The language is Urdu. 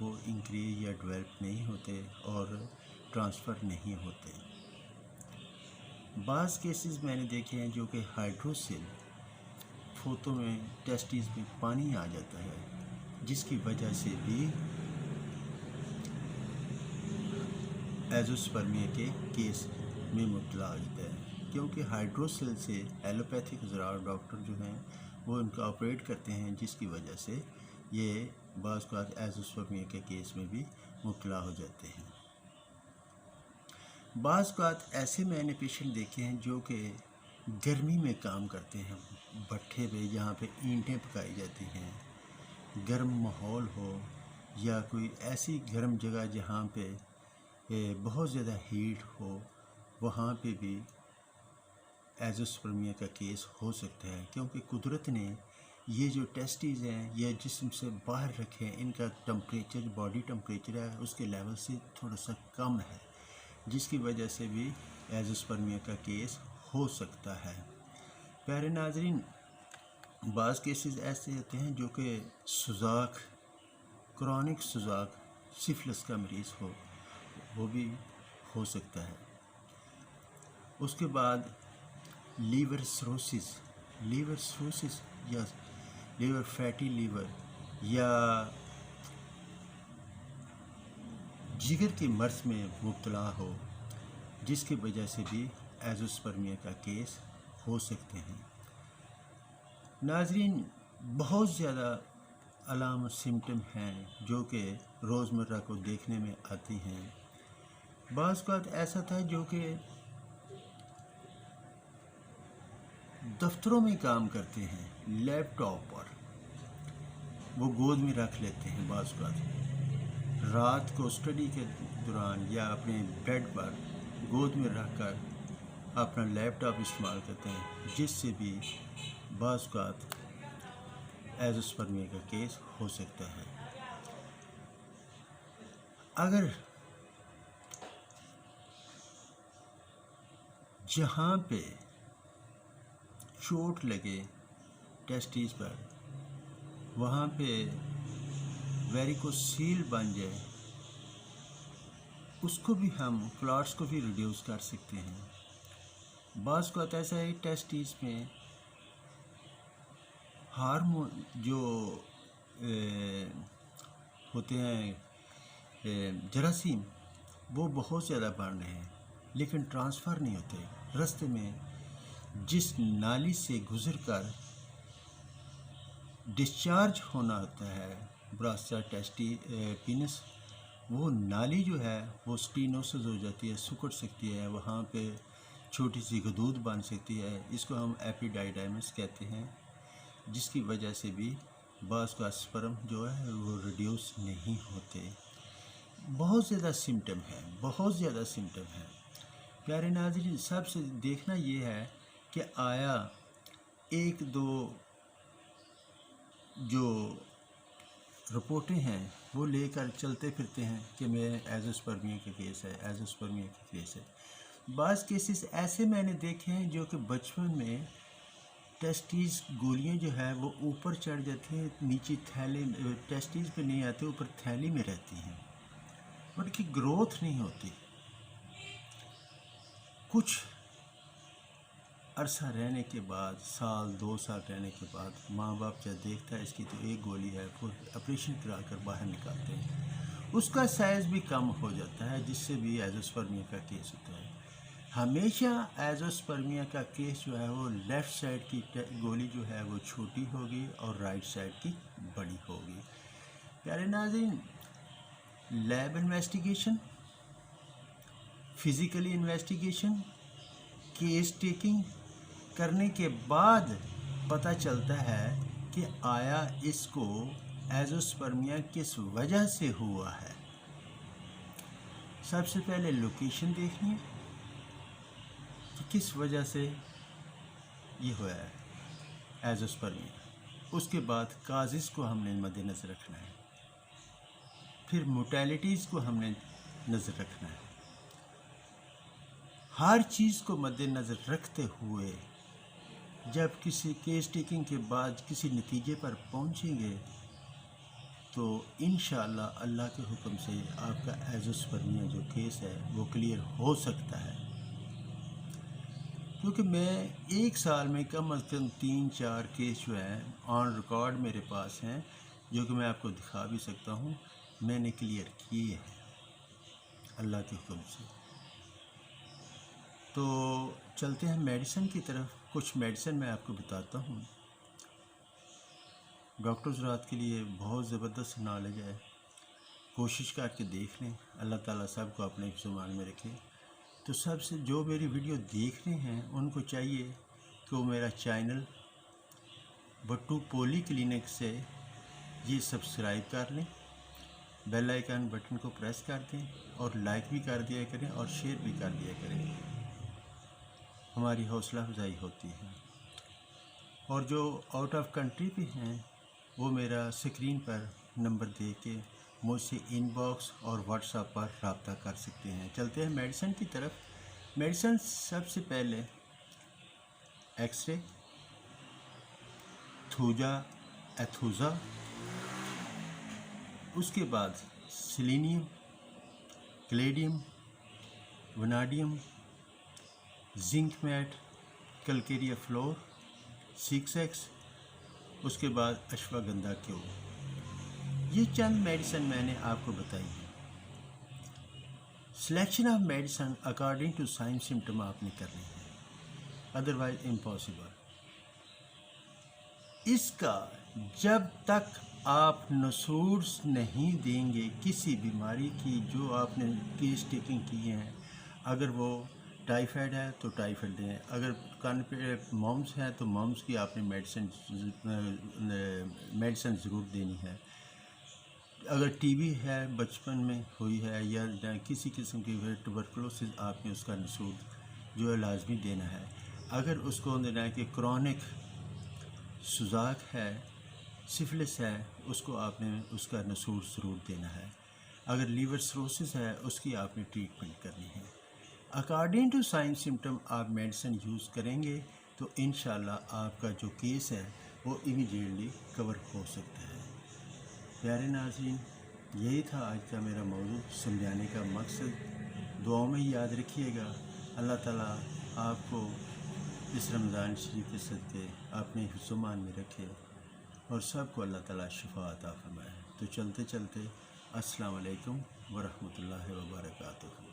وہ انکریز یا ڈیولپ نہیں ہوتے اور ٹرانسفر نہیں ہوتے۔ بعض کیسز میں نے دیکھے ہیں جو کہ ہائیڈروسیل فوتوں میں ٹیسٹیز میں پانی آ جاتا ہے، جس کی وجہ سے بھی ایزوسپرمیا کے کیس میں مبتلا ہو جاتا ہے، کیونکہ ہائیڈروسیل سے ایلوپیتھک زراعت ڈاکٹر جو ہیں وہ ان کا آپریٹ کرتے ہیں، جس کی وجہ سے یہ بعض اوقات ایزوسپرمیا کے کیس میں بھی مبتلا ہو جاتے ہیں۔ بعض اوقات ایسے میں نے پیشنٹ دیکھے ہیں جو کہ گرمی میں کام کرتے ہیں، بھٹھے پہ جہاں پہ اینٹیں پکائی جاتی ہیں، گرم ماحول ہو یا کوئی ایسی گرم جگہ جہاں پہ بہت زیادہ ہیٹ ہو، وہاں پہ بھی ایزوسپرمیا کا کیس ہو سکتا ہے، کیونکہ قدرت نے یہ جو ٹیسٹیز ہیں یہ جسم سے باہر رکھے ہیں، ان کا ٹمپریچر باڈی ٹمپریچر ہے اس کے لیول سے تھوڑا سا کم ہے، جس کی وجہ سے بھی ایزوسپرمیا کا کیس ہو سکتا ہے۔ پیارے ناظرین، بعض کیسز ایسے ہوتے ہیں جو کہ سوزاک، کرونک سوزاک سفلس کا مریض ہو، وہ بھی ہو سکتا ہے۔ اس کے بعد لیور سروسس یا لیور فیٹی لیور یا جگر کے مرض میں مبتلا ہو، جس کی وجہ سے بھی ایزوسپرمیا کا کیس ہو سکتے ہیں۔ ناظرین، بہت زیادہ علامت سمٹم ہیں جو کہ روزمرہ کو دیکھنے میں آتی ہیں۔ بعض اوقات ایسا تھا جو کہ دفتروں میں کام کرتے ہیں، لیپ ٹاپ پر وہ گود میں رکھ لیتے ہیں، بعض اوقات رات کو اسٹڈی کے دوران یا اپنے بیڈ پر گود میں رکھ کر اپنا لیپ ٹاپ استعمال کرتے ہیں، جس سے بھی بعض اوقات ایزوسپرمیا کا کیس ہو سکتا ہے۔ اگر جہاں پہ چوٹ لگے ٹیسٹیز پر، وہاں پہ ویریکوسیل بن جائے، اس کو بھی ہم کلاٹس کو بھی ریڈیوس کر سکتے ہیں۔ بعض اوقات ایسا ہے ٹیسٹیز میں ہارمون جو ہوتے ہیں جراثیم، وہ بہت زیادہ بڑھ رہے ہیں لیکن ٹرانسفر نہیں ہوتے، رستے میں جس نالی سے گزر کر ڈسچارج ہونا ہوتا ہے براستا ٹیسٹی پینس، وہ نالی جو ہے وہ سٹینوسس ہو جاتی ہے، سکڑ سکتی ہے، وہاں پہ چھوٹی سی غدود بن سکتی ہے، اس کو ہم ایپیڈائیڈیمس کہتے ہیں، جس کی وجہ سے بھی بعض کا سپرم جو ہے وہ ریڈیوس نہیں ہوتے۔ بہت زیادہ سمٹم ہے۔ پیارے ناظرین، سب سے دیکھنا یہ ہے کہ آیا ایک دو جو رپورٹیں ہیں وہ لے کر چلتے پھرتے ہیں کہ میں ایزوسپرمیا کا کیس ہے۔ بعض کیسز ایسے میں نے دیکھے ہیں جو کہ بچپن میں ٹیسٹیز گولیاں جو ہے وہ اوپر چڑھ جاتی ہیں، نیچے تھیلے ٹیسٹیز پہ نہیں آتے، اوپر تھیلی میں رہتی ہیں، ان کی گروتھ نہیں ہوتی۔ کچھ عرصہ رہنے کے بعد، سال 2 سال رہنے کے بعد ماں باپ جب دیکھتا ہے اس کی تو ایک گولی ہے، پھر آپریشن کرا کر باہر نکالتے ہیں، اس کا سائز بھی کم ہو جاتا ہے، جس سے بھی ایزوسپرمیا کا کیس ہوتا ہے۔ ہمیشہ ایزوسپرمیا کا کیس جو ہے وہ لیفٹ سائڈ کی گولی جو ہے وہ چھوٹی ہوگی اور رائٹ سائڈ کی بڑی ہوگی۔ پیارے ناظرین، lab investigation, physically investigation, case taking کرنے کے بعد پتہ چلتا ہے کہ آیا اس کو ایزوسپرمیا کس وجہ سے ہوا ہے۔ سب سے پہلے لوکیشن دیکھنی ہے کہ کس وجہ سے یہ ہوا ہے ایزوسپرمیا، اس کے بعد کازز کو ہم نے مد نظر رکھنا ہے، پھر موٹیلٹیز کو ہم نے نظر رکھنا ہے۔ ہر چیز کو مد نظر رکھتے ہوئے جب کسی کیس ٹیکنگ کے بعد کسی نتیجے پر پہنچیں گے تو انشاءاللہ اللہ کے حکم سے آپ کا ایزوسپرمیا جو کیس ہے وہ کلیئر ہو سکتا ہے، کیونکہ میں ایک سال میں کم از کم 3-4 کیس جو ہیں آن ریکارڈ میرے پاس ہیں، جو کہ میں آپ کو دکھا بھی سکتا ہوں، میں نے کلیئر کیے ہیں اللہ کے حکم سے۔ تو چلتے ہیں میڈیسن کی طرف۔ کچھ میڈیسن میں آپ کو بتاتا ہوں، ڈاکٹر حضرات کے لیے بہت زبردست نالج ہے، کوشش کر کے دیکھ لیں، اللہ تعالیٰ سب کو اپنے حفظ و امان میں رکھے۔ تو سب سے جو میری ویڈیو دیکھ رہے ہیں ان کو چاہیے کہ وہ میرا چینل بٹو پولی کلینک سے یہ سبسکرائب کر لیں، بیل آئیکن بٹن کو پریس کر دیں اور لائک بھی کر دیا کریں اور شیئر بھی کر دیا کریں، ہماری حوصلہ افزائی ہوتی ہے۔ اور جو آؤٹ آف کنٹری پہ ہیں وہ میرا اسکرین پر نمبر دے کے مجھ سے ان باکس اور واٹس ایپ پر رابطہ کر سکتے ہیں۔ چلتے ہیں میڈیسن کی طرف۔ میڈیسن سب سے پہلے ایکس رے، تھوجا ایتھوزا، اس کے بعد selenium, cadmium, vanadium, zinc met, calcarea fluor, 6X، اس کے بعد اشواگندھا کیو۔ یہ چند میڈیسن میں نے آپ کو بتائی ہے۔ Selection of medicine according to sign symptom آپ نے کرنی ہے، ادروائز امپاسبل۔ اس کا جب تک آپ نصوص نہیں دیں گے کسی بیماری کی جو آپ نے کیس ٹیکنگ کی ہیں، اگر وہ ٹائیفائڈ ہے تو ٹائیفائڈ دیں، اگر کان پہ ممس ہے تو ممس کی آپ نے میڈیسن ضرور دینی ہے، اگر ٹی بی ہے بچپن میں ہوئی ہے یا کسی قسم کی ٹوبرکلوسس آپ نے اس کا نصوص جو ہے لازمی دینا ہے، اگر اس کو دینا ہے کہ کرونک سوزاک ہے، سفلس ہے، اس کو آپ نے اس کا نصوص ضرور دینا ہے، اگر لیور سروسس ہے اس کی آپ نے ٹریٹمنٹ کرنی ہے۔ اکارڈنگ ٹو سائن سمٹم آپ میڈیسن یوز کریں گے تو انشاءاللہ آپ کا جو کیس ہے وہ امیڈیٹلی کور ہو سکتا ہے۔ پیارے ناظرین، یہی تھا آج کا میرا موضوع، سمجھانے کا مقصد۔ دعاؤں میں یاد رکھیے گا، اللہ تعالیٰ آپ کو اس رمضان شریف کے صدقے اپنے حفظ و امان میں رکھے اور سب کو اللہ تعالیٰ شفا عطا فرمائے۔ تو چلتے چلتے السلام علیکم ورحمۃ اللہ وبرکاتہ۔